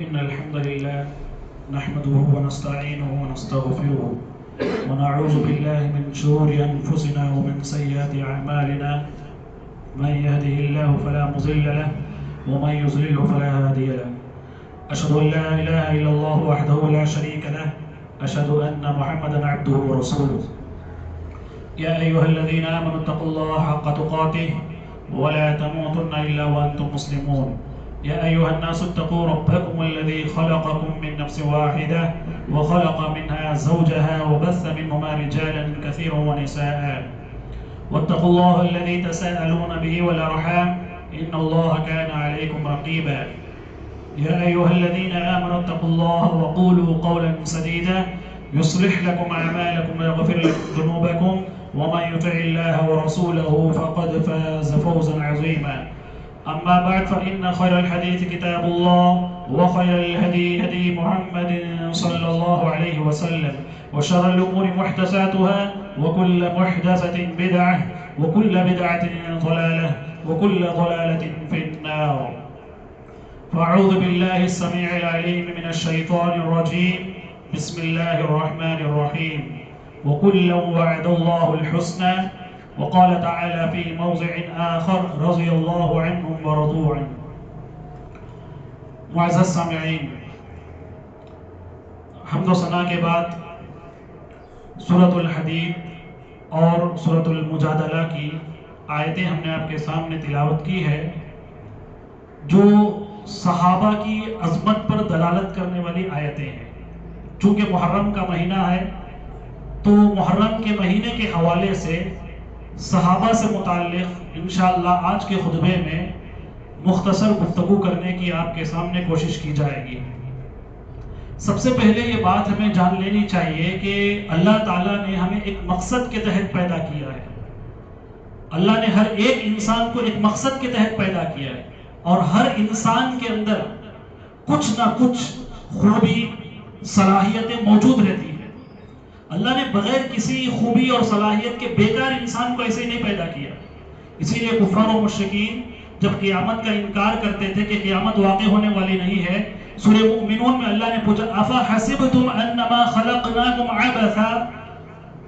إن الحمد لله نحمده ونستعينه ونستغفره ونعوذ بالله من شرور أنفسنا ومن سيئات أعمالنا. من يهده الله فلا مضل له ومن يضلل فلا هادي له. أشهد أن لا إله إلا الله وحده لا شريك له. أشهد أن محمدا عبده ورسوله. يا أيها الذين آمنوا اتقوا الله حق تقاته ولا تموتن إلا وأنتم مسلمون. يا أيها الناس اتقوا ربكم الذي خلقكم من نفس واحدة وخلق منها زوجها وبث منهما رجالا كثيرا ونساء. واتقوا الله الذي تساءلون به والأرحام إن الله كان عليكم رقيبا. يا أيها الذين آمنوا اتقوا الله وقولوا قولا سديدا يصلح لكم أعمالكم ويغفر لكم ذنوبكم ومن يطع الله ورسوله فقد فاز فوزا عظيما. أما بعد فإن خير الحديث كتاب الله وخير الهدي هدي محمد صلى الله عليه وسلم وشر الأمور محدثاتها وكل محدثة بدعة وكل بدعة ضلالة وكل ضلالة في النار. فأعوذ بالله السميع العليم من الشيطان الرجيم. بسم الله الرحمن الرحيم. وكلا وعد الله الحسنى وقال تعالى في موضع آخر رضي الله عنهم ورضوا عنه. معزز سامعین، حمد و ثنا کے بعد سورۃ الحدید اور سورۃ المجادلہ کی آیتیں ہم نے آپ کے سامنے تلاوت کی ہے، جو صحابہ کی عظمت پر دلالت کرنے والی آیتیں ہیں. چونکہ محرم کا مہینہ ہے تو محرم کے مہینے کے حوالے سے صحابہ سے متعلق انشاءاللہ آج کے خطبے میں مختصر گفتگو کرنے کی آپ کے سامنے کوشش کی جائے گی. سب سے پہلے یہ بات ہمیں جان لینی چاہیے کہ اللہ تعالیٰ نے ہمیں ایک مقصد کے تحت پیدا کیا ہے. اللہ نے ہر ایک انسان کو ایک مقصد کے تحت پیدا کیا ہے اور ہر انسان کے اندر کچھ نہ کچھ خوبی صلاحیتیں موجود رہتی ہیں. اللہ نے بغیر کسی خوبی اور صلاحیت کے بیکار انسان کو ایسے ہی نہیں پیدا کیا. اسی لیے کفار و مشرکین جب قیامت کا انکار کرتے تھے کہ قیامت واقع ہونے والی نہیں ہے، سورہ مومنون میں اللہ نے پوچھا افحسبتم انما خلقناکم عبثا،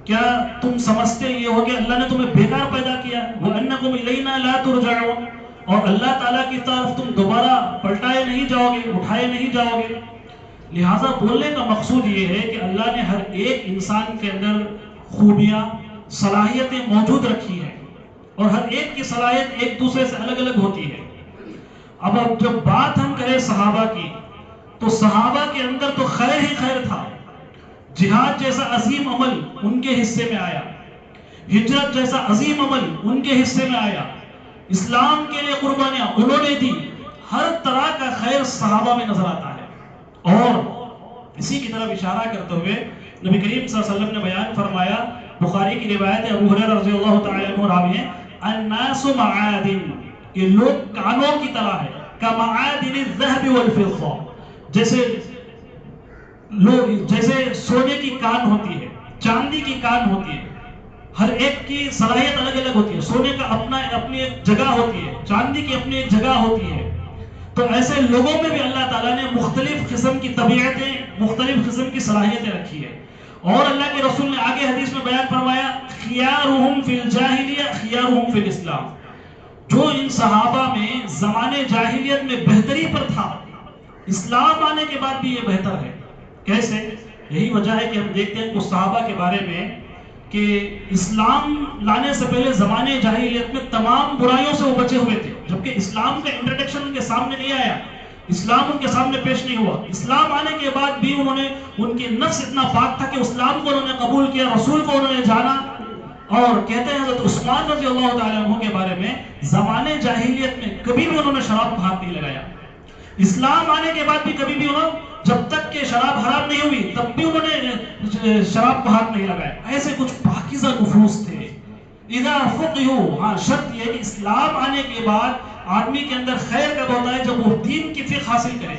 کیا تم سمجھتے یہ ہو کہ اللہ نے تمہیں بیکار پیدا کیا؟ وانکم الینا لا ترجعون، اور اللہ تعالیٰ کی طرف تم دوبارہ پلٹائے نہیں جاؤ گے، اٹھائے نہیں جاؤ گے. لہٰذا بولنے کا مقصود یہ ہے کہ اللہ نے ہر ایک انسان کے اندر خوبیاں صلاحیتیں موجود رکھی ہیں اور ہر ایک کی صلاحیت ایک دوسرے سے الگ الگ ہوتی ہے. اب جب بات ہم کریں صحابہ کی تو صحابہ کے اندر تو خیر ہی خیر تھا. جہاد جیسا عظیم عمل ان کے حصے میں آیا، ہجرت جیسا عظیم عمل ان کے حصے میں آیا، اسلام کے لیے قربانیاں انہوں نے دی. ہر طرح کا خیر صحابہ میں نظر آتا ہے. اور اسی کی طرف اشارہ کرتے ہوئے نبی کریم صلی اللہ علیہ وسلم نے بیان فرمایا، بخاری کی روایت ہے، ابو ہریرہ رضی اللہ تعالی عنہ راوی ہیں، الناس معادن، کہ لوگ کانوں کی طرح ہے، کمعادن الذهب والفضہ، جیسے سونے کی کان ہوتی ہے، چاندی کی کان ہوتی ہے. ہر ایک کی صلاحیت الگ الگ ہوتی ہے. سونے کا اپنی ایک جگہ ہوتی ہے، چاندی کی اپنی ایک جگہ ہوتی ہے. تو ایسے لوگوں میں بھی اللہ تعالیٰ نے مختلف قسم کی طبیعتیں، مختلف قسم کی صلاحیتیں رکھی ہے. اور اللہ کے رسول نے آگے حدیث میں بیان فرمایا، خیارہم فی الجاہلیہ خیارہم فی الاسلام، جو ان صحابہ میں زمانے جاہلیت میں بہتری پر تھا، اسلام آنے کے بعد بھی یہ بہتر ہے. کیسے؟ یہی وجہ ہے کہ ہم دیکھتے ہیں کچھ صحابہ کے بارے میں کہ اسلام لانے سے پہلے زمانے جاہلیت میں تمام برائیوں سے وہ بچے ہوئے تھے، جبکہ اسلام کا انٹروڈکشن ان کے سامنے نہیں آیا، اسلام ان کے سامنے پیش نہیں ہوا. اسلام آنے کے بعد بھی ان کی نفس اتنا پاک تھا کہ اسلام کو انہوں نے قبول کیا، رسول کو انہوں نے جانا. اور کہتے ہیں حضرت عثمان رضی اللہ تعالیٰ عنہ کے بارے میں، زمانے جاہلیت میں کبھی بھی انہوں نے شراب کو ہاتھ نہیں لگایا. اسلام آنے کے بعد بھی کبھی بھی جب تک کہ شراب حرام نہیں ہوئی تب بھی انہوں نے شراب کو ہاتھ نہیں لگایا. ایسے کچھ پاکیزہ نفوس تھے. اذا فقہوا، ہاں شرط یہ کہ اسلام آنے کے بعد آدمی کے اندر خیر کب ہوتا ہے؟ جب وہ دین کی فقہ حاصل کرے،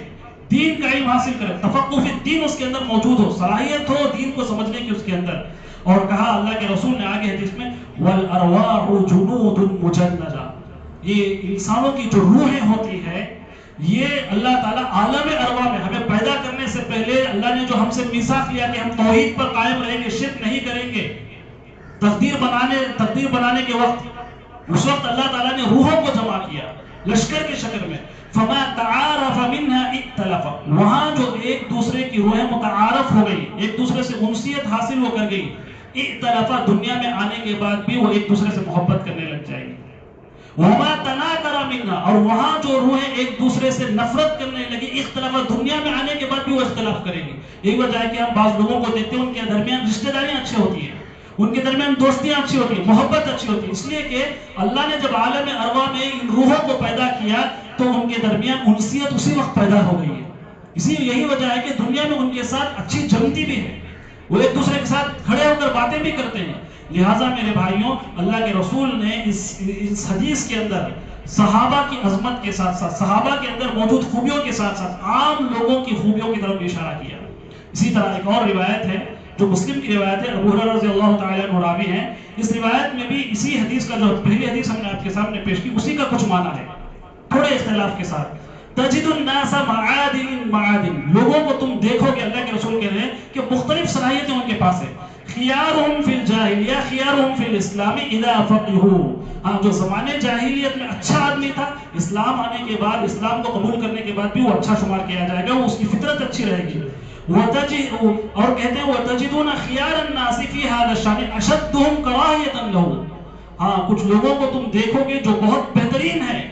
دین کا علم حاصل کرے، تفقہ فی الدین اس کے اندر موجود ہو، صلاحیت ہو دین کو سمجھنے کی اس کے اندر. اور کہا اللہ کے رسول نے آگے حدیث میں والارواح جنود مجندہ، یہ انسانوں کی جو روحیں ہوتی ہے یہ اللہ تعالیٰ عالم ارواح میں ہمیں پیدا کرنے سے پہلے اللہ نے جو ہم سے میثاق لیا کہ ہم توحید پر قائم رہیں گے، شرک نہیں کریں گے، تقدیر بنانے کے وقت اس وقت اللہ تعالیٰ نے روحوں کو جمع کیا لشکر کی شکل میں. فما تعارف منها ائتلف، وہاں جو ایک دوسرے کی روحیں متعارف ہو گئی، ایک دوسرے سے انسیت حاصل ہو کر گئی، ائتلف دنیا میں آنے کے بعد بھی وہ ایک دوسرے سے محبت کرنے لگ جائیں گے. وما تناکر منها، اور وہاں جو روحیں ایک دوسرے سے نفرت کرنے لگی، اختلاف دنیا میں آنے کے بعد بھی وہ اختلاف کریں گے. یہی وجہ ہے کہ ہم بعض لوگوں کو دیکھتے ہیں ان کے درمیان رشتہ داریاں اچھی ہوتی ہیں، ان کے درمیان دوستیاں اچھی ہوتی ہیں، محبت اچھی ہوتی ہے، اس لیے کہ اللہ نے جب عالم ارواح میں ان روحوں کو پیدا کیا تو ان کے درمیان انسیت اسی وقت پیدا ہو گئی ہے. یہی وجہ ہے کہ دنیا میں ان کے ساتھ اچھی جمتی بھی ہے، وہ ایک دوسرے کے ساتھ کھڑے ہو کر باتیں بھی کرتے ہیں. لہٰذا میرے بھائیوں، اللہ کے رسول نے اس حدیث کے اندر صحابہ کی عظمت کے ساتھ ساتھ، صحابہ کے اندر موجود خوبیوں کے ساتھ ساتھ عام لوگوں کی خوبیوں کی طرف اشارہ کیا. اسی طرح ایک اور روایت ہے جو مسلم کی روایت ہے، ابو ہریرہ رضی اللہ تعالیٰ عنہ راوی ہیں. اس روایت میں بھی اسی حدیث کا، جو پہلی حدیث ہم نے آپ کے سامنے پیش کی، اسی کا کچھ معنی ہے تھوڑے اختلاف کے ساتھ. تجد الناس معادن، لوگوں کو تم دیکھو گے، اللہ کے رسول کہہ رہے ہیں کہ مختلف صلاحیتیں ان کے پاس ہیں. خیارهم فی الجاہلیہ خیارهم فی الاسلام اذا فقہوا، ہاں جو زمانے جاہلیت میں اچھا آدمی تھا، اسلام آنے کے بعد، اسلام کو قبول کرنے کے بعد بھی وہ اچھا شمار کیا جائے گا، وہ اس کی فطرت اچھی رہے گی. اور کہتے ہیں وَتَجِدُونَ خِيَارَ النَّاسِ فِي هَذَا الشَّأْنِ أَشَدُّهُمْ كَرَاهِيَةً لَهُ، ہاں کچھ لوگوں کو تم دیکھو گے جو بہت بہترین ہے،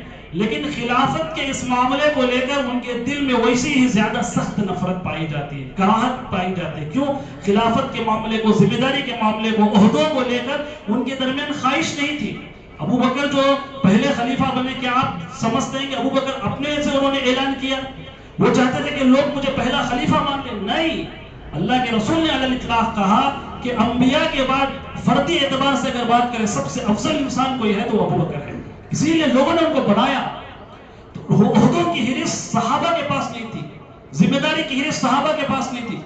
لیکن خلافت کے اس معاملے کو لے کر ان کے دل میں ویسی ہی زیادہ سخت نفرت پائی جاتی ہے، کراہت پائی جاتی ہے. کیوں؟ خلافت کے معاملے کو، ذمہ داری کے معاملے کو، عہدوں کو لے کر ان کے درمیان خواہش نہیں تھی. ابو بکر جو پہلے خلیفہ بنے، کیا آپ سمجھتے ہیں کہ ابو بکر اپنے سے انہوں نے اعلان کیا؟ وہ چاہتے تھے کہ لوگ مجھے پہلا خلیفہ مان لیں؟ نہیں، اللہ کے رسول نے علی الاطلاق کہا کہ انبیاء کے بعد فردی اعتبار سے اگر بات کریں سب سے افضل انسان کوئی ہے تو وہ ابو بکر ہے. اسی لیے لوگوں نے ان کو بنایا. عہدوں کی ہرس صحابہ کے پاس نہیں تھی، ذمہ داری کی ہرس صحابہ کے پاس نہیں تھی،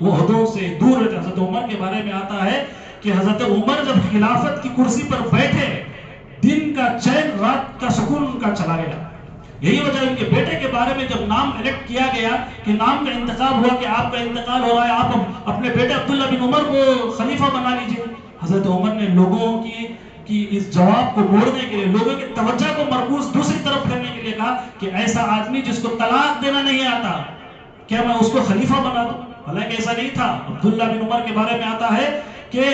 وہ عہدوں سے دور رہتے. حضرت عمر کے بارے میں آتا ہے کہ حضرت عمر جب خلافت کی کرسی پر بیٹھے، دن کا چین، رات کا سکون ان کا چلا گیا. یہی وجہ ہے ان کے بیٹے کے بارے میں جب نام الیکٹ کیا گیا کہ نام کا انتخاب ہوا کہ آپ کا انتقال ہو رہا ہے، آپ اپنے بیٹے عبداللہ بن عمر کو خلیفہ بنا لیجئے. حضرت عمر نے لوگوں کی اس جواب کو موڑنے کے لیے، لوگوں کی توجہ کو مرکوز دوسری طرف کرنے کے لیے کہا کہ ایسا آدمی جس کو طلاق دینا نہیں آتا، کیا میں اس کو خلیفہ بنا دوں؟ حالانکہ ایسا نہیں تھا. عبداللہ بن عمر کے بارے میں آتا ہے کہ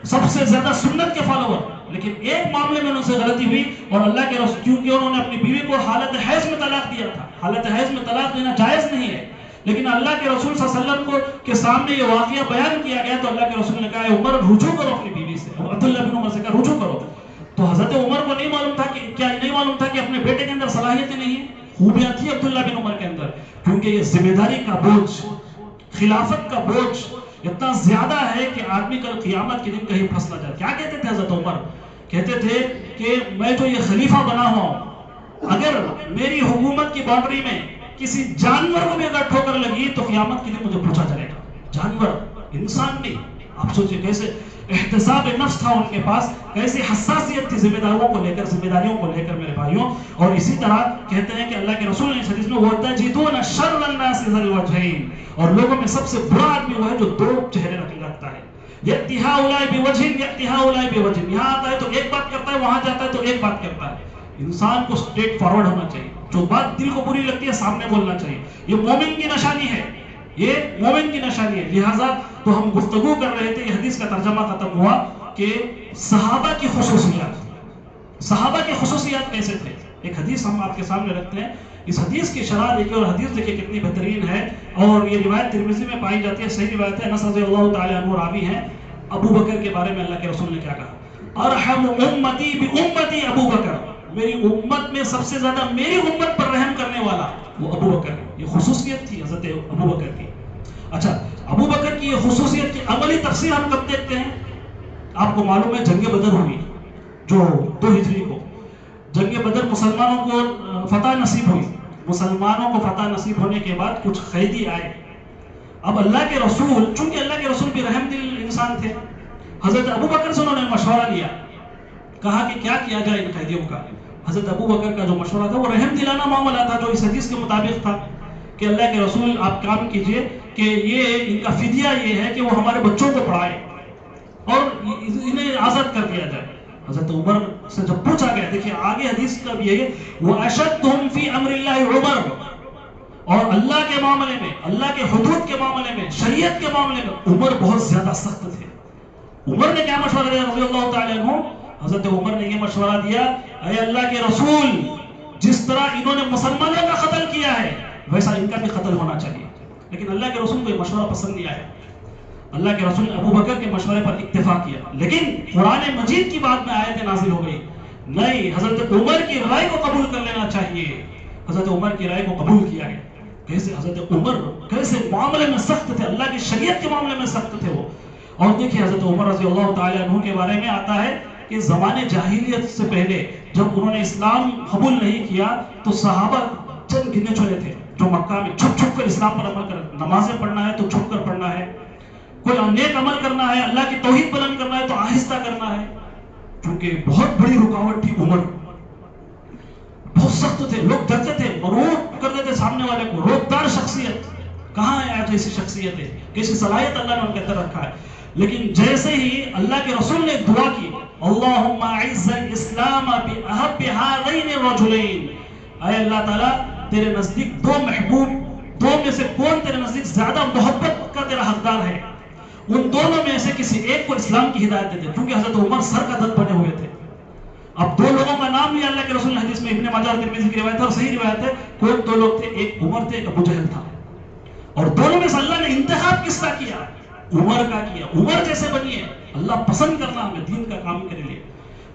سب سے زیادہ سنت کے فالوور، لیکن ایک معاملے میں ان سے غلطی ہوئی، اور اللہ کے رسول، کیونکہ انہوں نے اپنی بیوی کو حالت حیض میں طلاق دیا تھا. حالت حیض میں طلاق دینا جائز نہیں ہے، لیکن اللہ کے رسول صلی اللہ علیہ وسلم کے سامنے یہ واقعہ بیان کیا گیا تو اللہ کے رسول نے کہا عمر رجوع کرو اپنی بیوی سے. عبداللہ بن عمر سے کہا رجوع کرو. تو حضرت عمر کو نہیں معلوم تھا کہ اپنے بیٹے کے اندر صلاحیتیں نہیں ہیں، خوبیاں تھی عبداللہ بن عمر کے اندر، کیونکہ یہ ذمہ داری کا بوجھ، خلافت کا بوجھ اتنا زیادہ ہے کہ آدمی کل قیامت کے دن کہیں پھنس نہ جائے. کیا کہتے تھے حضرت عمر؟ کہتے تھے کہ میں جو یہ خلیفہ بنا ہوا ہوں، اگر میری حکومت کی باؤنڈری میں کسی جانور کو بھی اگر ٹھوکر لگی تو قیامت کے دن مجھے پوچھا چلے گا. جانور، انسان نہیں. آپ سوچیں کیسے احتساب نفس تھا ان کے پاس، کیسی حساسیت تھی ذمہ داریوں کو لے کر میرے بھائیوں. اور اسی طرح کہتے ہیں کہ اللہ کے رسول نے اس حدیث میں وَتَجِدُونَ شَرَّ النَّاسِ ذَا الْوَجْهَيْنِ، اور لوگوں میں سب سے برا آدمی وہ ہے جو دو چہرے رکھتا ہے. یَأْتِي هَؤُلَاءِ بِوَجْهٍ یَأْتِي هَؤُلَاءِ بِوَجْهٍ، یہاں آتا ہے تو ایک بات کرتا ہے، وہاں جاتا ہے تو ایک بات کرتا ہے. انسان کو اسٹریٹ فارورڈ ہونا چاہیے، جو بات دل کو بری لگتی ہے سامنے بولنا چاہیے. یہ مومن کی نشانی ہے، یہ مومن کی نشانی ہے. لہٰذا تو ہم گفتگو کر رہے تھے، یہ حدیث کا ترجمہ ختم ہوا کہ صحابہ کی خصوصیات کیسے تھے. ایک حدیث ہم آپ کے سامنے رکھتے ہیں. اس حدیث کی شرح دیکھیں، اور حدیث دیکھیں کتنی بہترین ہے، اور یہ روایت ترمذی میں پائی جاتی ہے، صحیح روایت ہے. انس رضی اللہ تعالیٰ عنہ راوی ہیں. ابو بکر کے بارے میں اللہ کے رسول نے کیا کہا؟ ارحم امتی بامتی ابو بکر، میری امت میں سب سے زیادہ میری امت پر رحم کرنے والا وہ ابو بکر. یہ خصوصیت تھی حضرت ابو بکر کی. اچھا، ابو بکر کی یہ خصوصیت کی عملی تفسیر ہم کب دیکھتے ہیں؟ آپ کو معلوم ہے جنگ بدر ہوئی جو 2 ہجری کو. جنگ بدر مسلمانوں کو فتح نصیب ہوئی. مسلمانوں کو فتح نصیب ہونے کے بعد کچھ قیدی آئے. اب اللہ کے رسول، چونکہ اللہ کے رسول بھی رحم دل انسان تھے، حضرت ابو بکر سے انہوں نے مشورہ لیا، کہا کہ کیا کیا جائے ان قیدیوں کا. حضرت ابو بکر کا جو مشورہ تھا وہ رحم دلانا معاملہ تھا، جو اس حدیث کے مطابق تھا کہ اللہ کے رسول آپ کام کیجئے کہ یہ ان کا فدیہ یہ ہے کہ وہ ہمارے بچوں کو پڑھائے اور انہیں آزاد کر دیا جائے۔ حضرت عمر سے جب پوچھا گیا، دیکھیں آگے حدیث کا بھی ہے وَأَشَدُّهُمْ فِي أَمْرِ اللَّهِ عُمَرُ، اور اللہ کے معاملے میں، اللہ کے حدود کے معاملے میں، شریعت کے معاملے میں عمر بہت زیادہ سخت تھے۔ عمر نے کیا مشورہ دیا رضی اللہ تعالیٰ عنہ؟ حضرت عمر نے یہ مشورہ دیا، اے اللہ کے رسول، جس طرح انہوں نے مسلمانوں کا قتل کیا ہے ویسا ان کا بھی قتل ہونا چاہیے۔ لیکن اللہ کے رسول کو یہ مشورہ پسند نہیں آیا۔ اللہ کے رسول نے ابو بکر کے مشورے پر اکتفا کیا، لیکن قرآن مجید کی بات میں آیت نازل ہو گئی، نہیں، حضرت عمر کی رائے کو قبول کر لینا چاہیے۔ حضرت عمر کی رائے کو قبول کیا گیا۔ کیسے حضرت عمر کیسے معاملے میں سخت تھے، اللہ کی شریعت کے معاملے میں سخت تھے وہ۔ اور دیکھیے حضرت عمر رضی اللہ تعالیٰ عنہ کے بارے میں آتا ہے کہ زمانے جاہلیت سے پہلے جب انہوں نے اسلام قبول نہیں کیا تو صحابہ چند گنے چنے تھے جو مکہ میں چھپ چھپ کر اسلام پر عمل کر، نمازیں پڑھنا ہے تو چھپ کر پڑھنا ہے، کوئی نیک عمل کرنا ہے، اللہ کی توحید بلند کرنا ہے تو آہستہ کرنا ہے، کیونکہ بہت بڑی رکاوٹ تھی عمر، بہت سخت تھے، لوگ ڈرتے تھے، مروب کرتے تھے سامنے والے کو، روبدار شخصیت، کہاں ہے آج ایسی شخصیت ہے، کیسی صلاحیت اللہ نے ان کے اندر رکھا ہے۔ لیکن جیسے ہی اللہ کے رسول نے دعا کی اللہم اعز الاسلام باحب هذین الرجلین، اے اللہ تعالیٰ تیرے نزدیک دو محبوب، دو میں سے کون تیرے نزدیک زیادہ محبت کا تیرا حقدار ہے، ان دونوں میں سے کسی ایک کو اسلام کی ہدایت دے دے، کیونکہ حضرت عمر سر کا دت بنے ہوئے تھے۔ اب دو لوگوں کا نام بھی اللہ کے رسول نے حدیث میں ابن ماجہ اور ترمذی کی روایت ہے اور صحیح روایت ہے، کون دو لوگ تھے، ایک عمر تھے، ایک ابو جہل تھا، اور دونوں میں سے اللہ نے انتخاب کس کا کیا؟ عمر کا کیا۔ عمر جیسے بنیے، اللہ پسند کرنا ہمیں دین کا کام کے لیے،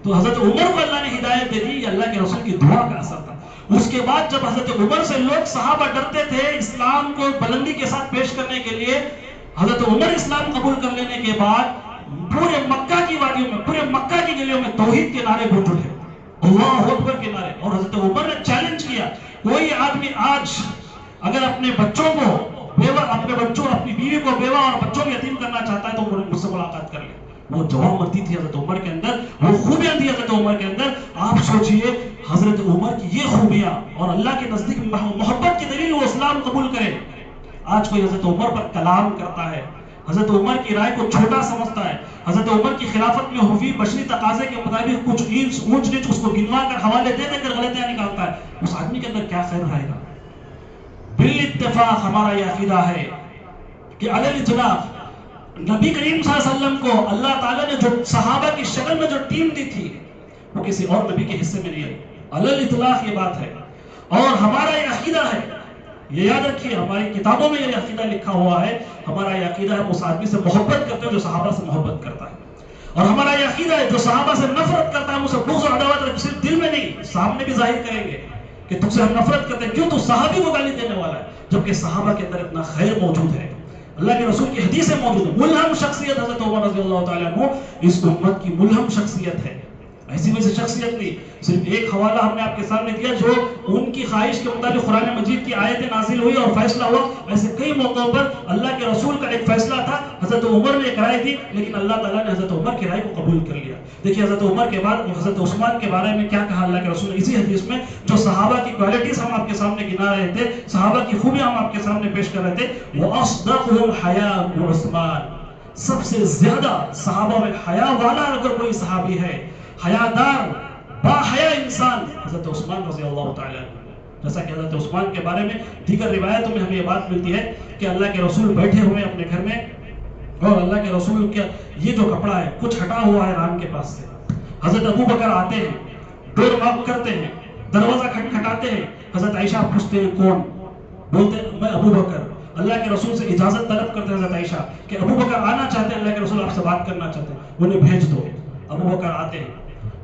تو حضرت عمر کو اللہ نے ہدایت دے دی، یہ اللہ کے رسول کی دعا کا اثر تھا۔ اس کے بعد جب حضرت عمر سے لوگ صحابہ ڈرتے تھے اسلام کو بلندی کے ساتھ پیش کرنے کے لیے، حضرت عمر اسلام قبول کر لینے کے بعد پورے مکہ کی وادیوں میں، پورے مکہ کی گلیوں میں توحید کے نعرے گونج اٹھے، اللہ اکبر کے نعرے، اور حضرت عمر نے چیلنج کیا، کوئی آدمی آج اگر اپنے بچوں کو بیوہ، اپنے بچوں، اپنی بیوی کو بیوہ اور بچوں کو یتیم کرنا چاہتا ہے تو مجھ سے ملاقات کر لے۔ وہ جواب مردی تھی حضرت عمر کے اندر، وہ خوبیاں تھی حضرت عمر کے اندر۔ آپ سوچئے حضرت عمر کی یہ خوبیاں اور اللہ کے نزدیک محبت کی دلیل وہ اسلام قبول کرے۔ آج کوئی حضرت عمر پر کلام کرتا ہے، حضرت عمر کی رائے کو چھوٹا سمجھتا ہے، حضرت عمر کی خلافت میں ہوئی بشری تقاضے کے مطابق کچھ اونچ نیچ اس کو گنوا کر حوالے دے دے کر غلطیاں نکالتا ہے، اس آدمی کے اندر کیا خیر رہے گا؟ بالاتفاق ہمارا یہ عقیدہ ہے کہ علی الاطلاق نبی کریم صلی اللہ علیہ وسلم کو اللہ تعالیٰ نے جو صحابہ کی شکل میں جو ٹیم دی تھی وہ کسی اور نبی کے حصے میں نہیں آئی، علی الاطلاق یہ بات ہے، اور ہمارا یہ عقیدہ ہے، یہ یاد رکھیے ہماری کتابوں میں یہ عقیدہ لکھا ہوا ہے، ہمارا یہ عقیدہ ہے اس آدمی سے محبت کرتے ہیں جو صحابہ سے محبت کرتا ہے، اور ہمارا یہ عقیدہ ہے جو صحابہ سے نفرت کرتا ہے ہم اسے بغض اور عداوت صرف دل میں نہیں سامنے بھی ظاہر کریں گے کہ تم سے ہم نفرت کرتے ہیں، کیوں؟ تو صحابی کو گالی دینے والا ہے، جبکہ صحابہ کے اندر اتنا خیر موجود ہے، اللہ کے رسول کی حدیثیں موجود ہیں۔ ملہم شخصیت حضرت عمر رضی اللہ تعالیٰ عنہ اس امت کی ملہم شخصیت ہے، ایسی ویسی شخصیت نہیں۔ صرف ایک حوالہ ہم نے آپ کے سامنے دیا جو ان کی خواہش کے مطابق قرآن مجید کی آیتیں نازل ہوئی اور فیصلہ ہوا، ایسے کئی موقعوں پر اللہ کے رسول کا ایک فیصلہ تھا، حضرت عمر نے ایک رائے دی لیکن اللہ تعالیٰ نے حضرت عمر کی رائے کو قبول کر لیا۔ دیکھیے حضرت عمر کے بعد حضرت عثمان کے بارے میں کیا کہا اللہ کے رسول نے اسی حدیث میں، جو صحابہ کی کوالٹیز ہم آپ کے سامنے گنا رہے تھے، صحابہ کی خوبیاں ہم آپ کے سامنے پیش کر رہے تھے، وَأَصْدَقُهُمْ حَيَاءً عثمان، سب سے زیادہ صحابہ میں حیا والا اگر کوئی صحابی ہے، حیادار با حیا انسان، حضرت عثمان رضی اللہ تعالیٰ عنہ۔ جیسا کہ حضرت عثمان کے بارے میں دیگر روایتوں میں ہمیں یہ بات ملتی ہے کہ اللہ کے رسول بیٹھے ہوئے اپنے گھر میں اور اللہ کے رسول کا یہ جو کپڑا ہے کچھ ہٹا ہوا ہے ران کے پاس سے، حضرت ابو بکر آتے ہیں، ڈور ناک کرتے ہیں، دروازہ کھٹکھٹاتے ہیں، حضرت عائشہ پوچھتے ہیں کون؟ بولتے ہیں میں ابو بکر۔ اللہ کے رسول سے اجازت طلب کرتے ہیں حضرت عائشہ کہ ابو بکر آنا چاہتے ہیں، اللہ کے رسول آپ سے بات کرنا چاہتے ہیں، انہیں بھیج دو۔ ابو بکر آتے ہیں،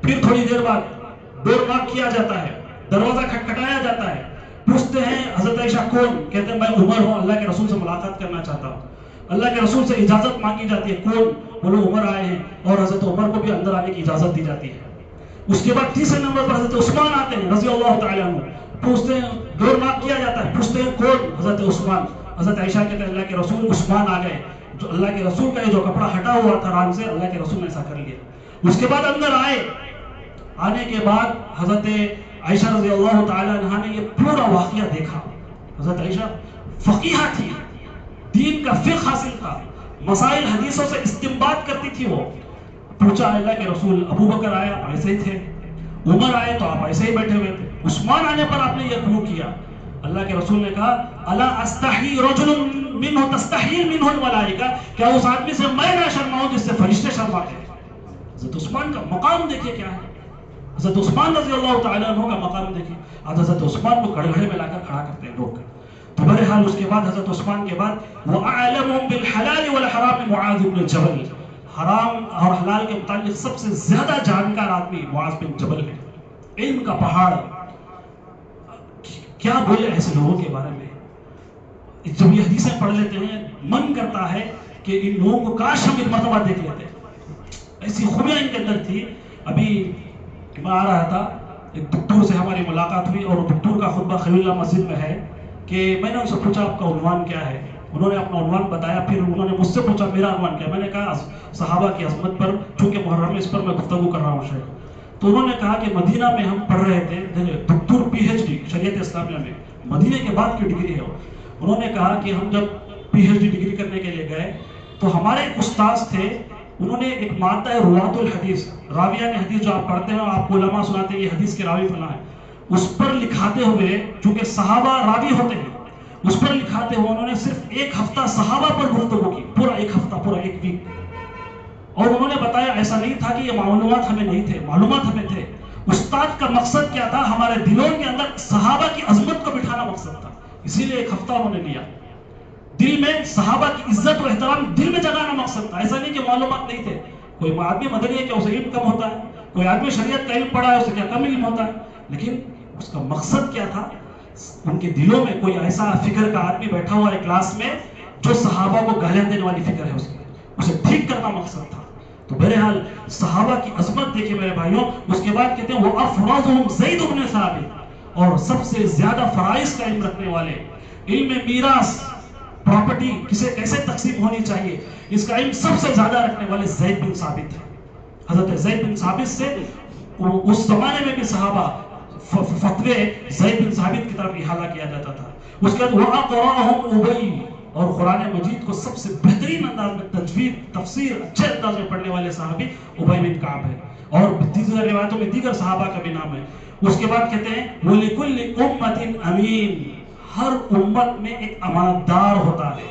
پھر تھوڑی دیر بعد ڈور ناک کیا جاتا ہے، دروازہ کھٹکھٹایا جاتا ہے، پوچھتے ہیں حضرت عائشہ کون؟ کہتے ہیں میں عمر ہوں، اللہ کے رسول سے ملاقات کرنا چاہتا ہوں۔ اللہ کے رسول سے اجازت مانگی جاتی ہے، کون؟ بولو عمر آئے ہیں، اور حضرت عمر کو بھی اندر آنے کی اجازت دی جاتی ہے۔ اس کے بعد تیسرے نمبر پر حضرت عثمان آتے ہیں رضی اللہ تعالیٰ عنہ، پوچھتے ہیں، ڈور ناک کیا جاتا ہے، پوچھتے ہیں کون؟ حضرت عثمان۔ حضرت عائشہ کہتے ہیں اللہ کے رسول عثمان آ گئے، جو اللہ کے رسول کا جو کپڑا ہٹا ہوا تھا ران سے، اللہ کے رسول نے ایسا کر لیا۔ اس کے بعد اندر آئے، آنے کے بعد حضرت عائشہ رضی اللہ تعالی عنہ نے یہ پورا واقعہ دیکھا. حضرت عائشہ فقیہ تھی، دین کا فقہ حاصل تھا، مسائل حدیثوں سے استنباط کرتی تھی. وہ پوچھا اللہ کے رسول، ابو بکر آیا ایسے ہی تھے، عمر آئے تو آپ ایسے ہی بیٹھے ہوئے تھے، عثمان آنے پر آپ نے یہ کیوں کیا؟ اللہ کے رسول نے کہا الا استحی رجل منہ تستحی منہ الملائکہ، کیا اس آدمی سے میں نہ شرماؤں جس سے فرشتے شرماتے ہیں؟ حضرت عثمان کا مقام دیکھیے کیا ہے. حضرت عثمان رضی اللہ تعالیٰ عنہ کا مقام دیکھیے. آج حضرت عثمان کو کڑگھڑے میں لا کر کھڑا کرتے ہیں لوگ. تو بہرحال اس کے بعد حضرت عثمان کے بعد وَأَعْلَمُهُمْ بِالْحَلَالِ وَالْحَرَامِ مُعَاذ بن جبل، حرام اور حلال کے متعلق سب سے زیادہ جانکار آدمی معاذ بن جبل ہے. علم کا پہاڑ. کیا بولے ایسے لوگوں کے بارے میں؟ جب یہ حدیثیں پڑھ لیتے ہیں من کرتا ہے کہ ان لوگوں کو کاش ہم ایک مرتبہ دیکھ لیتے. ایسی خوبیاں ان کے اندر تھی. ابھی میں آ رہا تھا، ایک دکتور سے ہماری ملاقات ہوئی اور دکتور کا خطبہ خلیل اللہ مسجد میں ہے کہ میں نے ان سے پوچھا آپ کا عنوان کیا ہے؟ انہوں نے اپنا عنوان بتایا. پھر انہوں نے مجھ سے پوچھا میرا عنوان کیا؟ میں نے کہا صحابہ کی عظمت پر، چونکہ محرم اس پر میں گفتگو کر رہا ہوں شاید. تو انہوں نے کہا کہ مدینہ میں ہم پڑھ رہے تھے، دکتور PhD شریعت اسلامیہ میں، مدینہ کے بعد کی ڈگری ہے. انہوں نے کہا کہ ہم جب PhD ڈگری کرنے کے لیے گئے تو ہمارے ایک استاذ تھے، انہوں نے ایک مادہ ہے روات الحدیث، راویان حدیث جو آپ پڑھتے ہیں آپ کو علماء سناتے ہیں یہ حدیث کے راوی فلاں ہے، اس پر لکھاتے ہوئے، چونکہ صحابہ راوی ہوتے ہیں، اس پر لکھاتے ہوئے انہوں نے صرف ایک ہفتہ صحابہ پر گفتگو کی، پورا ایک ہفتہ، پورا ایک ویک. اور انہوں نے بتایا ایسا نہیں تھا کہ یہ معلومات ہمیں نہیں تھے، معلومات ہمیں تھے. استاد کا مقصد کیا تھا؟ ہمارے دلوں کے اندر صحابہ کی عظمت کو بٹھانا مقصد تھا، اسی لیے ایک ہفتہ انہوں نے لیا. دل میں صحابہ کی عزت و احترام دل میں جگانا مقصد تھا. ایسا نہیں کہ معلومات نہیں تھے. کوئی آدمی مدنی ہے کہ اسے علم کم ہوتا ہے، کوئی آدمی شریعت کا علم پڑھا ہے اسے کیا کم علم ہوتا ہے، لیکن اس کا مقصد کیا تھا؟ ان کے دلوں میں کوئی ایسا فکر کا آدمی بیٹھا ہوا ہے کلاس میں جو صحابہ کو گالیاں دینے والی فکر ہے، اسے ٹھیک کرنا مقصد تھا. تو بہرحال صحابہ کی عظمت دیکھیں میرے بھائیوں. اس کے بعد کہتے ہیں وہ افرازهم زید بن ثابت، اور سب سے زیادہ فرائض کا علم رکھنے والے، علم میراث، پراپرٹی کسے کیسے تقسیم ہونی چاہیے، اس کا علم سب سے زیادہ رکھنے والے زید بن ثابت ہیں. حضرت زید بن ثابت سے اس زمانے میں بھی صحابہ فتوے زید بن ثابت کی طرف احالہ کیا جاتا تھا. اس کے بعد وَأَقْرَأَهُمْ أُبَيْ، اور قرآن مجید کو سب سے بہترین انداز میں تجوید تفسیر اچھے انداز میں پڑھنے والے صحابی ابی بن کعب ہے. اور دیگر روایتوں میں دیگر صحابہ کا بھی نام ہے. اس کے بعد کہتے ہیں وَلِكُلِّ أُمَّةٍ أَمِينٌ، ہر امت میں ایک امانت دار ہوتا ہے.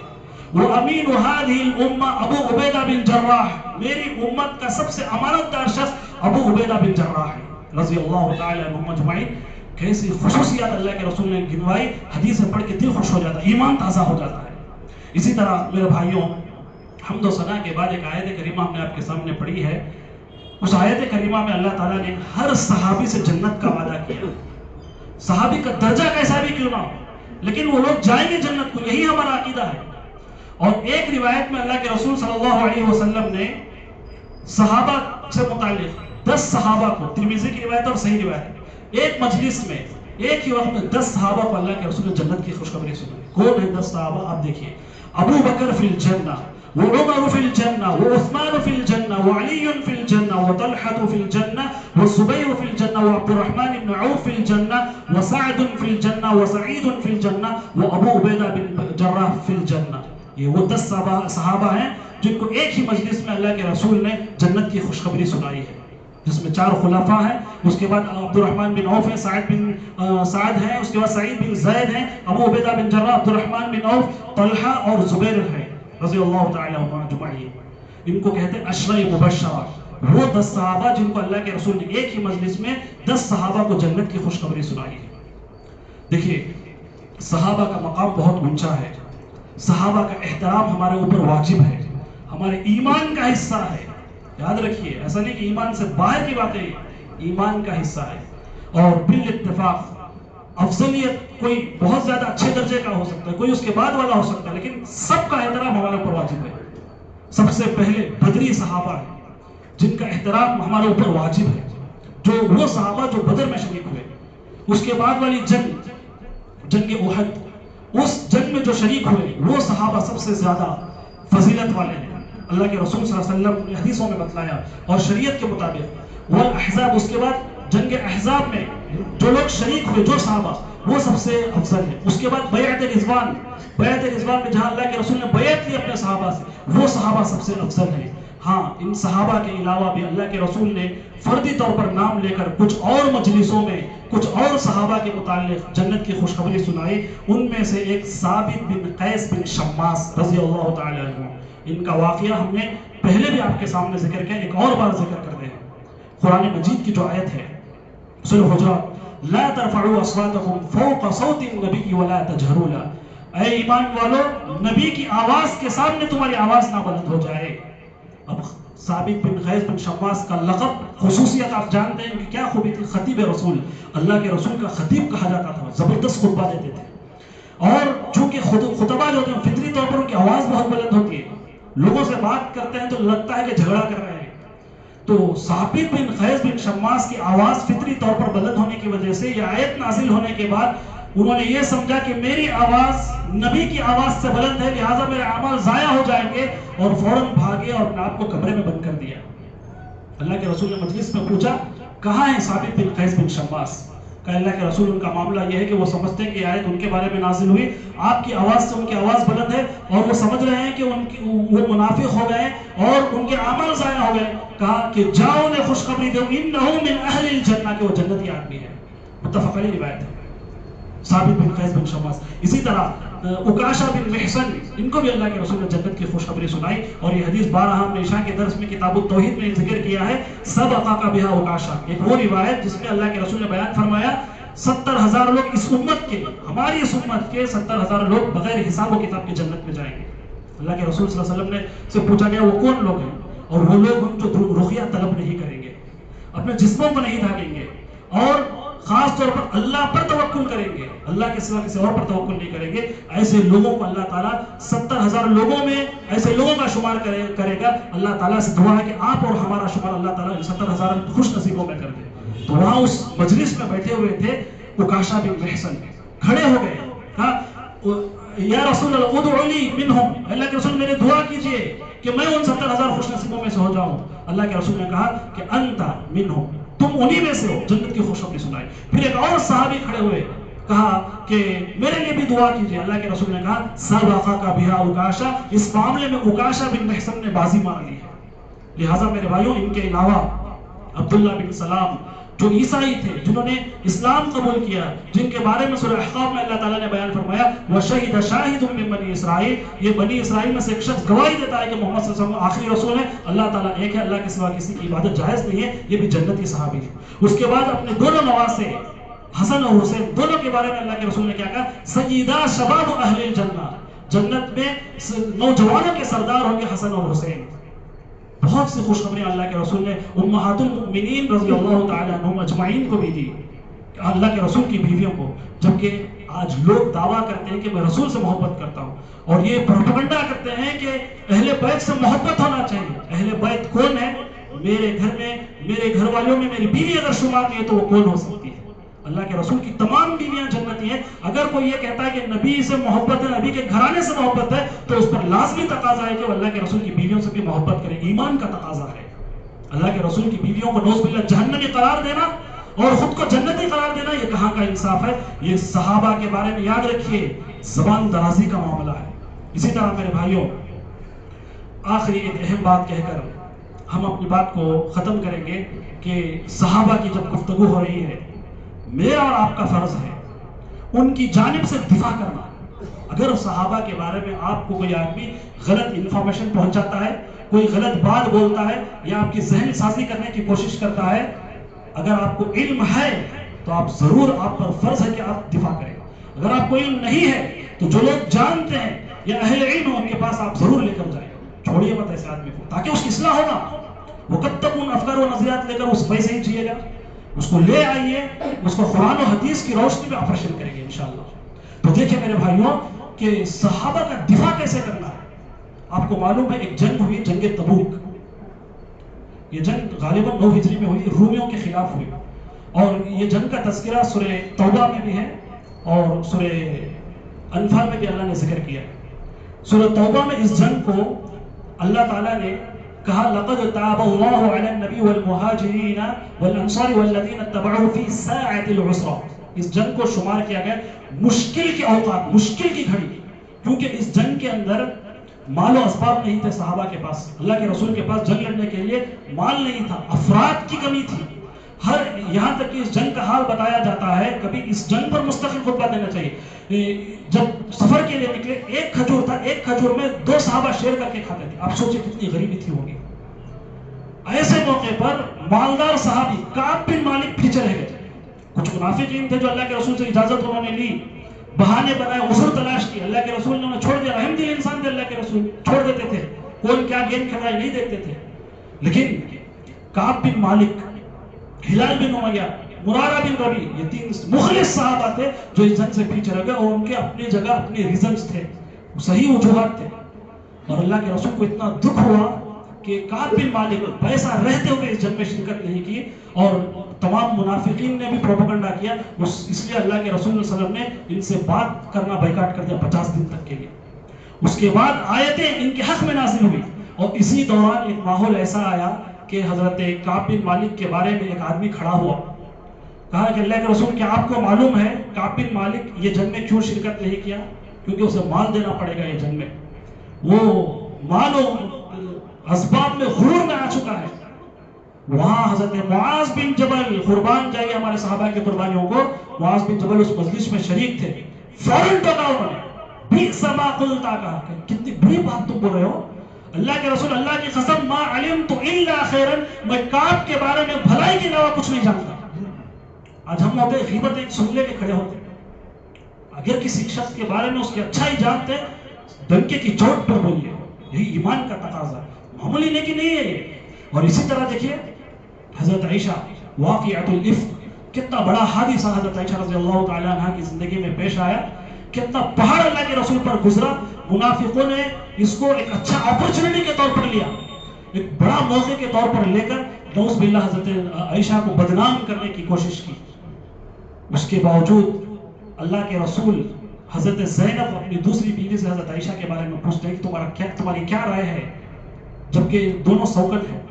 وَأَمِينُ هَذِهِ الْأُمَّةِ ابو عبیدہ بن جراح، میری امت کا سب سے امانت دار شخص ابو عبیدہ بن جراح ہے رضی اللہ تعالی عنہم اجمعین. کیسی خصوصیات اللہ کے رسول نے گنوائی، حدیث پڑھ کے دل خوش ہو جاتا ہے، ایمان تازہ ہو جاتا ہے. اسی طرح میرے بھائیوں، حمد و ثنا کے بعد ایک آیت کریمہ ہم نے آپ کے سامنے پڑھی ہے. اس آیت کریمہ میں اللہ تعالیٰ نے ہر صحابی سے جنت کا وعدہ کیا. صحابی کا درجہ کیسا بھی کیوں نہ ہو، لیکن وہ لوگ جائیں گے جنت کو، یہی ہمارا عقیدہ ہے. اور ایک روایت میں اللہ کے رسول صلی اللہ علیہ وسلم نے صحابہ سے متعلق 10 صحابہ کو، ترمذی کی روایت اور صحیح روایت، ایک مجلس میں ایک ہی وقت میں 10 صحابہ کو اللہ کے رسول نے جنت کی خوشخبری سنائی. کون ہے 10 صحابہ؟ آپ دیکھیے. ابو بکر فی الجنہ، وعمر فی الجنہ، وعثمان فی الجنہ، وعلی فی الجنہ، وطلحہ فی الجنہ، وزبیر فی الجنہ، وعبد الرحمن بن عوف فی الجنہ، وسعد فی الجنہ، وسعید فی الجنہ، وابو عبیدہ بن جراح فی الجنہ. یہ وہ 10 صحابہ ہیں جن کو ایک ہی مجلس میں اللہ کے رسول نے جنت کی خوشخبری سنائی ہے، جس میں 4 خلفاء ہیں. اس کے بعد عبد الرحمن بن عوف ہے، سعد ہے، اس کے بعد سعید بن زید ہیں، ابو عبیدہ بن جراح، عبد الرحمن بن عوف، طلحہ اور زبیر ہے رضی اللہ تعالی عنہم اجمعین. ان کو کہتے ہیں عشرہ مبشرہ، وہ 10 صحابہ جن کو اللہ کے رسول نے ایک ہی مجلس میں 10 صحابہ کو جنت کی خوشخبری سنائی ہے. دیکھیے صحابہ کا مقام بہت اونچا ہے. صحابہ کا احترام ہمارے اوپر واجب ہے، ہمارے ایمان کا حصہ ہے. یاد رکھیے، ایسا نہیں کہ ایمان سے باہر کی باتیں، ایمان کا حصہ ہے. اور بالاتفاق افضلیت کوئی بہت زیادہ اچھے درجے کا ہو سکتا ہے، کوئی اس کے بعد والا ہو سکتا ہے، لیکن سب کا احترام ہمارے اوپر واجب ہے. سب سے پہلے بدری صحابہ ہیں جن کا احترام ہمارے اوپر واجب ہے، جو وہ صحابہ جو بدر میں شریک ہوئے. اس کے بعد والی جنگ احد، اس جنگ میں جو شریک ہوئے وہ صحابہ سب سے زیادہ فضیلت والے ہیں. اللہ کے رسول صلی اللہ علیہ وسلم نے حدیثوں میں بتلایا اور شریعت کے مطابق. والاحزاب، اس کے بعد جنگ احزاب میں جو لوگ شریک ہوئے، جو صحابہ، وہ سب سے افضل ہے. اس کے بعد بیعت رضوان میں جہاں اللہ کے رسول نے بیعت لی اپنے صحابہ سے، وہ صحابہ سب سے افضل ہیں. ہاں، ان صحابہ کے علاوہ بھی اللہ کے رسول نے فردی طور پر نام لے کر کچھ اور مجلسوں میں کچھ اور صحابہ کے متعلق جنت کی خوشخبری سنائی. ان میں سے ایک ثابت بن قیس بن شماس رضی اللہ تعالی عنہ. ان کا واقعہ ہم نے پہلے بھی آپ کے سامنے ذکر کیا، ایک اور بار ذکر کر دیں. قرآن مجید کی جو آیت ہے سورہ حجرات، لا ترفعوا اصواتکم فوق صوت النبی ولا تجہروا له، اے ایمان والو نبی کی آواز کے سامنے تمہاری آواز نہ بلند ہو جائے. اب ثابت بن قیس بن شماس کا لقب، خصوصیت آپ جانتے ہیں کہ کیا خوبی تھی؟ خطیب رسول، اللہ کے رسول کا خطیب کہا جاتا تھا. زبردست خطبہ دیتے تھے، اور چونکہ خطبہ جو ہوتے ہیں فطری طور پر ان کی آواز بہت بلند ہوتی ہے، لوگوں سے بات کرتے ہیں تو لگتا ہے کہ جھگڑا کر رہے ہیں. تو ثابت بن قیس بن شماس کی آواز فطری طور پر بلند ہونے کی وجہ سے یہ آیت نازل ہونے کے بعد انہوں نے یہ سمجھا کہ میری آواز نبی کی آواز سے بلند ہے، لہٰذا میرے اعمال ضائع ہو جائیں گے، اور فوراً بھاگے اور اپنے آپ کو کمرے میں بند کر دیا. اللہ کے رسول نے مجلس میں پوچھا کہاں ہے ثابت بن قیس بن شماس؟ کہ اللہ کے رسول ان کا معاملہ یہ ہے کہ وہ سمجھتے ہیں کہ آیت ان کے بارے میں نازل ہوئی، آپ کی آواز سے ان کی آواز بلند ہے، اور وہ سمجھ رہے ہیں کہ وہ منافق ہو گئے اور ان کے اعمال ضائع ہو گئے. کہا کہ جاؤ انہیں خوشخبری دو، انہو من اہل الجنہ، کہ وہ جنتی آدمی ہے. متفق علیہ روایت ہے. ثابت بن قیس بن شماس. اسی طرح عکاشہ بن محصن، ان کو بھی اللہ کے رسول نے جنت کی خوشخبری سنائی، اور یہ حدیث بارہ ہم نے عشاء کے درس میں کتاب التوحید میں ذکر کیا ہے. سبقہ بہا عکاشہ، ایک وہ روایت جس میں اللہ کے رسول نے بیان فرمایا 70,000 لوگ اس امت کے، ہماری اس امت کے 70,000 لوگ بغیر حساب و کتاب کے جنت میں جائیں گے. اللہ کے رسول صلی اللہ علیہ وسلم نے سے پوچھا گیا وہ کون لوگ ہیں؟ اور وہ لوگ ہم جو رقیہ طلب نہیں کریں گے، اپنے جسموں کو نہیں ڈھانپیں گے، اور خاص طور پر اللہ پر توکل کریں گے، اللہ کے سوا کسی اور پر توکل نہیں کریں گے. ایسے لوگوں کو اللہ تعالیٰ 70,000 لوگوں میں ایسے لوگوں کا شمار کرے گا. اللہ تعالیٰ سے دعا ہے کہ آپ اور ہمارا شمار اللہ تعالیٰ 70,000 خوش نصیبوں میں کر دے. تو وہاں اس مجلس میں بیٹھے ہوئے تھے عکاشہ بن محصن، کھڑے ہو گئے، کہا یا رسول اللہ ادعو لی منہم، اللہ کے رسول میرے دعا کیجئے کہ میں ان 70,000 خوش نصیبوں میں سے ہو جاؤں. اللہ کے رسول نے کہا کہ انت منہم، تم انہی میں سے ہو. جنت کی خوشخبری سنائی. پھر ایک اور صحابی کھڑے ہوئے، کہا کہ میرے لیے بھی دعا کیجئے. اللہ کے رسول نے کہا سبقہ بہا عکاشہ، اس معاملے میں عکاشہ بن محصن نے بازی مار لی ہے. لہٰذا میرے بھائیوں، ان کے علاوہ عبداللہ بن سلام جو عیسائی تھے، جنہوں نے اسلام قبول کیا، جن کے بارے میں سورہ احقاف میں اللہ تعالیٰ نے بیان فرمایا وَشَهِدَ شَاهِدٌ مِّن بَنِي اسرائیل، یہ بنی اسرائیل میں سے ایک شخص گواہی دیتا ہے کہ محمد صلی اللہ علیہ وسلم آخری رسول ہے، اللہ تعالیٰ ایک ہے، اللہ کے سوا کسی کی عبادت جائز نہیں ہے. یہ بھی جنتی صحابی ہے. اس کے بعد اپنے دونوں نواسے حسن اور حسین، دونوں کے بارے میں اللہ کے رسول نے کیا کہا؟ سیدہ شباب اہل الجنہ، جنت میں نوجوانوں کے سردار ہوں گے حسن اور حسین. بہت سی خوشخبریاں اللہ کے رسول نے امہات المؤمنین رضی اللہ تعالی عنہم اجمعین کو بھی دی، اللہ کے رسول کی بیویوں کو. جبکہ آج لوگ دعویٰ کرتے ہیں کہ میں رسول سے محبت کرتا ہوں، اور یہ پروپیگنڈا کرتے ہیں کہ اہل بیت سے محبت ہونا چاہیے. اہل بیت کون ہے؟ میرے گھر میں، میرے گھر والوں میں میری بیوی اگر شمار نہیں ہے تو وہ کون ہو سکتی ہے؟ اللہ کے رسول کی تمام بیویاں جنتی ہیں. اگر کوئی یہ کہتا ہے کہ نبی سے محبت ہے، نبی کے گھرانے سے محبت ہے، تو اس پر لازمی تقاضا ہے کہ وہ اللہ کے رسول کی بیویوں سے بھی محبت کرے. ایمان کا تقاضا ہے. اللہ کے رسول کی بیویوں کو نعوذ باللہ جہنمی قرار دینا اور خود کو جنتی قرار دینا، یہ کہاں کا انصاف ہے؟ یہ صحابہ کے بارے میں یاد رکھیے زبان درازی کا معاملہ ہے. اسی طرح میرے بھائیوں، آخری ایک اہم بات کہہ کر ہم اپنی بات کو ختم کریں گے کہ صحابہ کی جب گفتگو ہو رہی ہے، میرا اور آپ کا فرض ہے ان کی جانب سے دفاع کرنا. اگر صحابہ کے بارے میں آپ کو کوئی آدمی غلط انفارمیشن پہنچاتا ہے، کوئی غلط بات بولتا ہے، یا آپ کی ذہن سازی کرنے کی کوشش کرتا ہے، اگر آپ کو علم ہے تو آپ ضرور، آپ پر فرض ہے کہ آپ دفاع کریں. اگر آپ کو علم نہیں ہے تو جو لوگ جانتے ہیں یا اہل علم ان کے پاس آپ ضرور لے کر جائیں. چھوڑیے مت ایسے آدمی کو، تاکہ اس کی اصلاح ہوگا. وہ کب تک ان افکار و نظریات لے کر اس ویسے ہی جیے گا؟ اس کو لے آئیے، اس کو قرآن و حدیث کی روشنی میں آپریشن کریں گے انشاءاللہ. تو دیکھیں میرے بھائیوں کہ صحابہ کا دفاع کیسے کرنا ہے. آپ کو معلوم ہے ایک جنگ ہوئی، جنگ تبوک. یہ جنگ غالباً 9 ہجری میں ہوئی، رومیوں کے خلاف ہوئی، اور یہ جنگ کا تذکرہ سورہ توبہ میں بھی ہے اور سورہ انفال میں بھی اللہ نے ذکر کیا. سورہ توبہ میں اس جنگ کو اللہ تعالیٰ نے کہا لقد تاب اللہ علی النبی والمہاجرین والانصار والذین اتبعوه فی ساعۃ العسرہ. اس جنگ کو شمار کیا گیا مشکل کے اوقات، مشکل کی گھڑی، کیونکہ اس جنگ کے اندر مال و اسباب نہیں تھے صحابہ کے پاس. اللہ کے رسول کے پاس جنگ لڑنے کے لیے مال نہیں تھا، افراد کی کمی تھی. یہاں تک کہ اس جنگ کا حال بتایا جاتا ہے، کبھی اس جنگ پر مستقل خطبہ دینا چاہیے. جب سفر کے لیے نکلے، ایک کھجور تھا، ایک کھجور میں 2 صحابہ شیئر کر کے کھاتے تھے. آپ سوچیں کتنی غریبی تھی ہوگی. ایسے موقع پر مالدار صحابی کعب بن مالک پیچھے رہ گئے. کچھ منافقین تھے جو اللہ کے رسول سے اجازت انہوں نے لی، بہانے بنائے، عذر تلاش کی. اللہ کے رسول نے انہیں چھوڑ دیا. رحم دل انسان تھے اللہ کے رسول، چھوڑ دیتے تھے. کون کیا گیم کھیل رہا ہے نہیں دیکھتے تھے. لیکن کعب بن مالک، ہلال بن امیہ، مرارہ بن ربی، یہ 3 مخلص صحابہ تھے جو اس جنگ سے پیچھے رہ گئے، اور ان کے اپنی جگہ اپنے ریزنز تھے، صحیح وجوہات تھے. اور اللہ کے رسول کو اتنا دکھ ہوا کہ کعب بن مالک پیسہ رہتے ہوئے اس جنگ میں شرکت نہیں کی، اور تمام منافقین نے بھی پروپیگنڈا کیا. اس لیے اللہ کے رسول صلی اللہ علیہ وسلم نے ان سے بات کرنا بائیکاٹ کر دیا 50 دن تک کے لیے. اس کے بعد آیتیں ان کے حق میں نازل ہوئی، اور اسی دوران ایک ماحول ایسا آیا کہ حضرت کعب بن مالک کے بارے میں ایک آدمی کھڑا ہوا، کہا کہ اللہ کے رسول کیا آپ کو معلوم ہے کعب بن مالک یہ جنگ میں کیوں شرکت نہیں کیا؟ کیونکہ اسے مال دینا پڑے گا یہ جنگ میں. وہ مال و اسباب میں غرور میں آ چکا ہے. وہاں حضرت معاذ بن جبل، قربان جائیے ہمارے صحابہ کی قربانیوں کو، معاذ بن جبل اس مجلس میں شریک تھے. فوراً ٹوکا انہوں نے، بئس ما قلت، کہا کتنی بری بات تم بول رہے ہو. اللہ کے رسول، اللہ کی قسم، ما علمت الا خیرا، میں کعب کے بارے میں بھلائی کے علاوہ کچھ نہیں جانتا. آج ہم ہوتے غیبت ایک سن لے کے کھڑے ہوتے. اگر کسی شخص کے بارے میں اس کی اچھائی جانتے، ڈنکے کی چوٹ پر بولیے. یہی ایمان کا تقاضا، معمولی نیکی نہیں ہے یہ. اور اسی طرح دیکھیے حضرت عائشہ، واقعۃ الافک، کتنا بڑا حادثہ حضرت عائشہ رضی اللہ تعالیٰ عنہ کی زندگی میں پیش آیا. کتنا پہاڑ اللہ کے رسول پر گزرا. منافقوں نے اس کو ایک اچھا اپرچونٹی کے طور پر لیا، ایک بڑا موقع کے طور پر لے کر نعوذ باللہ حضرت عائشہ کو بدنام کرنے کی کوشش کی. اس کے باوجود اللہ کے رسول حضرت زینب اپنی دوسری بیوی سے حضرت عائشہ کے بارے میں پوچھتے ہیں کہ تمہاری کیا رائے ہے، جبکہ دونوں سوکت ہیں.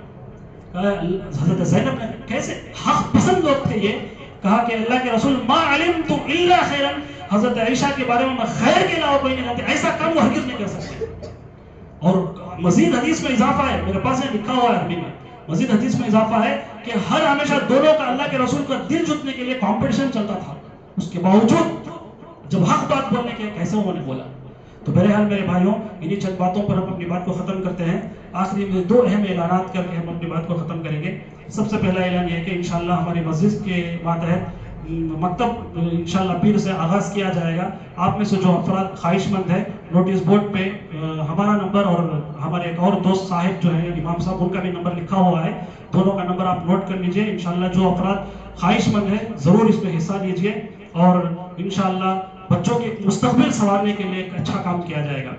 حضرت زینب نے، کیسے حق پسند لوگ تھے یہ، کہا کہ اللہ کے رسول ما علمت الا خیرا، حضرت عائشہ کے بارے میں خیر کے علاوہ کوئی نہیں جانتے، ایسا کام وہ ہرگز نہیں کر سکتے. اور مزید حدیث میں اضافہ ہے، میرے پاس لکھا ہوا ہے عربی میں، مزید حدیث میں اضافہ ہے کہ ہمیشہ دونوں کا اللہ کے رسول کا دل جتنے کے لیے کمپٹیشن چلتا تھا. اس کے باوجود جب حق بات بولنے کے کیسے انہوں نے بولا. تو بہرحال میرے بھائیوں، انہی چند باتوں پر ہم اپنی بات کو ختم کرتے ہیں. آخری میں 2 اہم اعلانات کر کے ہم اپنی بات کو ختم کریں گے. سب سے پہلا اعلان یہ ہے کہ انشاءاللہ ہماری مسجد کے ماتحت مکتب انشاءاللہ پیر سے آغاز کیا جائے گا. آپ میں سے جو افراد خواہش مند ہے، نوٹس بورڈ پہ ہمارا نمبر اور ہمارے ایک اور دوست صاحب جو ہیں امام صاحب، ان کا بھی نمبر لکھا ہوا ہے. دونوں کا نمبر آپ نوٹ کر لیجئے. انشاءاللہ جو افراد خواہش مند ہیں ضرور اس میں حصہ لیجئے، اور انشاءاللہ بچوں کے مستقبل سنوارنے کے لیے ایک اچھا کام کیا جائے گا.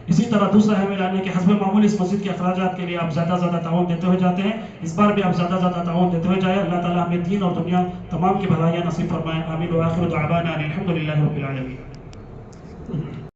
اسی طرح دوسرا اہم اعلان ہے کہ حسب معمول اس مسجد کے اخراجات کے لیے آپ زیادہ زیادہ تعاون دیتے ہوئے جاتے ہیں. اس بار بھی آپ زیادہ زیادہ تعاون دیتے ہوئے جائیں. اللہ تعالیٰ ہمیں دین اور دنیا تمام کی بھلائیاں نصیب فرمائے. آمین و آخر دعوانا الحمدللہ رب العالمین.